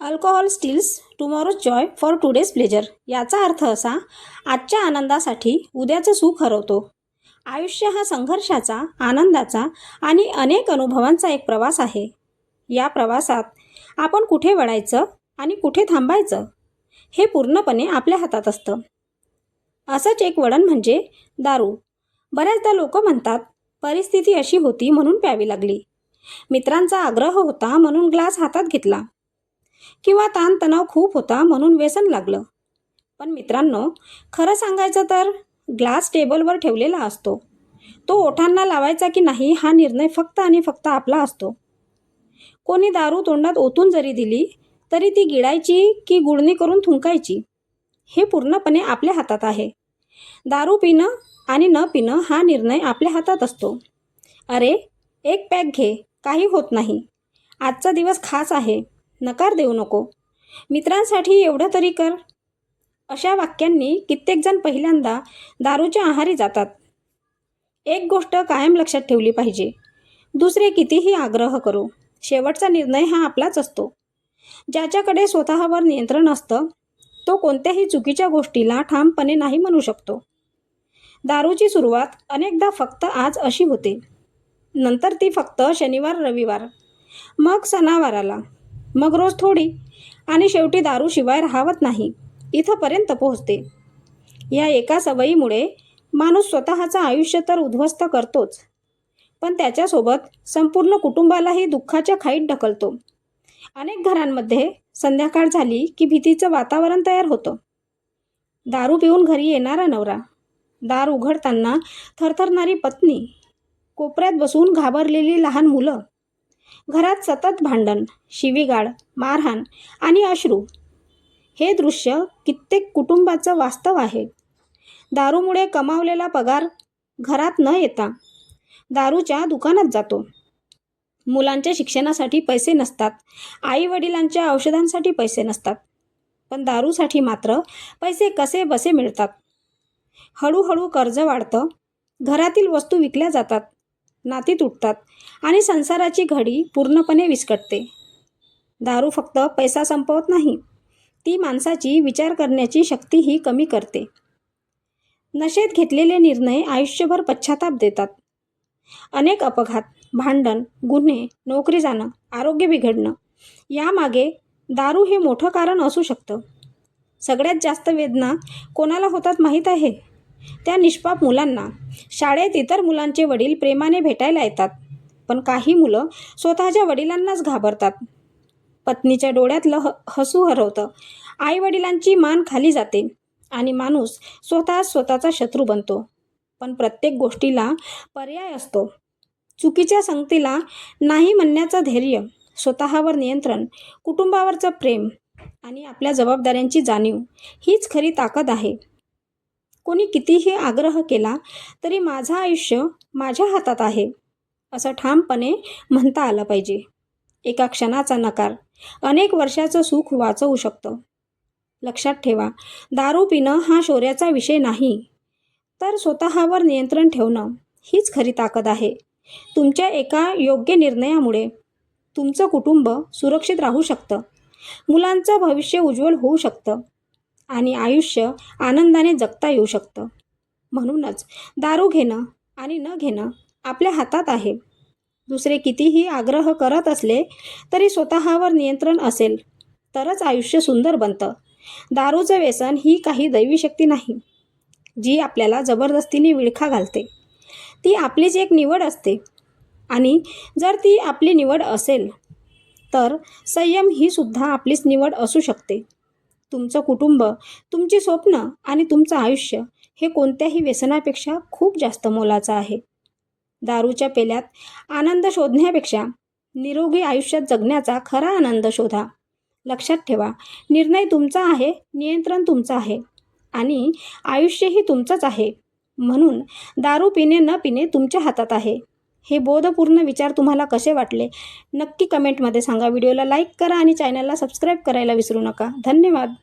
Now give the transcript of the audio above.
Alcohol steals tomorrow's joy for today's pleasure. याचा अर्थ असा, आजच्या आनंदासाठी उद्याचं सुख हरवतो. आयुष्य हा संघर्षाचा, आनंदाचा आणि अनेक अनुभवांचा एक प्रवास आहे. या प्रवासात आपण कुठे वळायचं आणि कुठे थांबायचं हे पूर्णपणे आपल्या हातात असतं. असंच एक वळण म्हणजे दारू. बऱ्याचदा लोक म्हणतात, परिस्थिती अशी होती म्हणून प्यावी लागली, मित्रांचा आग्रह होता म्हणून ग्लास हातात घेतला, किंवा ताणतणाव खूप होता म्हणून व्यसन लागलं. पण मित्रांनो, खरं सांगायचं तर ग्लास टेबलवर ठेवलेला असतो. तो ओठांना लावायचा की नाही हा निर्णय फक्त आणि फक्त आपला असतो. कोणी दारू तोंडात ओतून जरी दिली तरी ती गिळायची की गुळणी करून थुंकायची हे पूर्णपणे आपल्या हातात आहे. दारू पिणं आणि न पिणं हा निर्णय आपल्या हातात असतो. अरे, एक पॅक घे, काही होत नाही, आजचा दिवस खास आहे, नकार देऊ नको, मित्रांसाठी एवढं तरी कर. अशा वाक्यांनी कित्येक जण पहिल्यांदा दारूच्या आहारी जातात. एक गोष्ट कायम लक्षात ठेवली पाहिजे, दुसरे कितीही आग्रह करो, शेवटचा निर्णय हा आपलाच असतो. ज्याच्याकडे स्वतःवर नियंत्रण असतं तो कोणत्याही चुकीच्या गोष्टीला ठामपणे नाही म्हणू शकतो. दारूची सुरुवात अनेकदा फक्त आज अशी होते, नंतर ती फक्त शनिवार रविवार, मग सणावाराला, मग रोज थोडी, आणि शेवटी दारूशिवाय राहावत नाही इथंपर्यंत पोहोचते. या एका सवयीमुळे माणूस स्वतःचं आयुष्य तर उद्ध्वस्त करतोच, पण त्याच्यासोबत संपूर्ण कुटुंबालाही दुःखाच्या खाईत ढकलतो. अनेक घरांमध्ये संध्याकाळ झाली की भीतीचं वातावरण तयार होतं. दारू पिऊन घरी येणारा नवरा, दार उघडताना थरथरणारी पत्नी, कोपऱ्यात बसून घाबरलेली लहान मुलं, घरात सतत भांडण, शिवीगाळ, मारहाण आणि अश्रू. हे दृश्य कित्येक कुटुंबाचं वास्तव आहे. दारूमुळे कमावलेला पगार घरात न येता दारूच्या दुकानात जातो. मुलांच्या शिक्षणासाठी पैसे नसतात, आई वडिलांच्या औषधांसाठी पैसे नसतात, पण दारूसाठी मात्र पैसे कसे बसे मिळतात. हळूहळू कर्ज वाढतं, घरातील वस्तू विकल्या जातात, नाती तुटतात आणि संसाराची घडी पूर्णपणे विस्कटते. दारू फक्त पैसा संपवत नाही, ती माणसाची विचार करण्याची शक्तीही कमी करते. नशेत घेतलेले निर्णय आयुष्यभर पश्चाताप देतात. अनेक अपघात, भांडण, गुन्हे, नोकरी जाणं, आरोग्य बिघडणं यामागे दारू हे मोठं कारण असू शकतं. सगळ्यात जास्त वेदना कोणाला होतात माहीत आहे? त्या निष्पाप मुलांना. शाळेत इतर मुलांचे वडील प्रेमाने भेटायला येतात, पण काही मुलं स्वतःच्या वडिलांनाच घाबरतात. पत्नीच्या डोळ्यातलं हसू हरवतं, आई वडिलांची मान खाली जाते आणि माणूस स्वतःचा शत्रू बनतो. पण प्रत्येक गोष्टीला पर्याय असतो. चुकीच्या संगतीला नाही म्हणण्याचं धैर्य, स्वतःवर नियंत्रण, कुटुंबावरचं प्रेम आणि आपल्या जबाबदाऱ्यांची जाणीव हीच खरी ताकद आहे. कोणी कितीही आग्रह केला तरी माझं आयुष्य माझ्या हातात आहे असं ठामपणे म्हणता आलं पाहिजे. एका क्षणाचा नकार अनेक वर्षाचं सुख वाचवू शकतं. लक्षात ठेवा, दारू पिणं हा शौर्याचा विषय नाही, तर स्वतःवर नियंत्रण ठेवणं हीच खरी ताकद आहे. तुमच्या एका योग्य निर्णयामुळे तुमचं कुटुंब सुरक्षित राहू शकतं, मुलांचं भविष्य उज्ज्वल होऊ शकतं आणि आयुष्य आनंदाने जगता येऊ शकतं. म्हणूनच दारू घेणं आणि न घेणं आपल्या हातात आहे. दुसरे कितीही आग्रह करत असले तरी स्वतःवर नियंत्रण असेल तरच आयुष्य सुंदर बनतं. दारूचं व्यसन ही काही दैवी शक्ती नाही, जी आपल्याला जबरदस्तीने विळखा घालते. ती आपलीच एक निवड असते, आणि जर ती आपली निवड असेल तर संयम ही सुद्धा आपलीच निवड असू शकते. तुमचं कुटुंब, तुमची स्वप्न आणि तुमचं आयुष्य हे कोणत्याही व्यसनापेक्षा खूप जास्त मोलाचं आहे. दारूच्या पेल्यात आनंद शोधण्यापेक्षा निरोगी आयुष्यात जगण्याचा खरा आनंद शोधा. लक्षात ठेवा, निर्णय तुमचा आहे, नियंत्रण तुमचं आहे आणि आयुष्यही तुमचंच आहे. म्हणून दारू पिणे न पिणे तुमच्या हातात आहे. हे बोधपूर्ण विचार तुम्हाला कसे वाटले नक्की कमेंटमध्ये सांगा. व्हिडिओला लाईक करा आणि चॅनलला सबस्क्राईब करायला विसरू नका. धन्यवाद.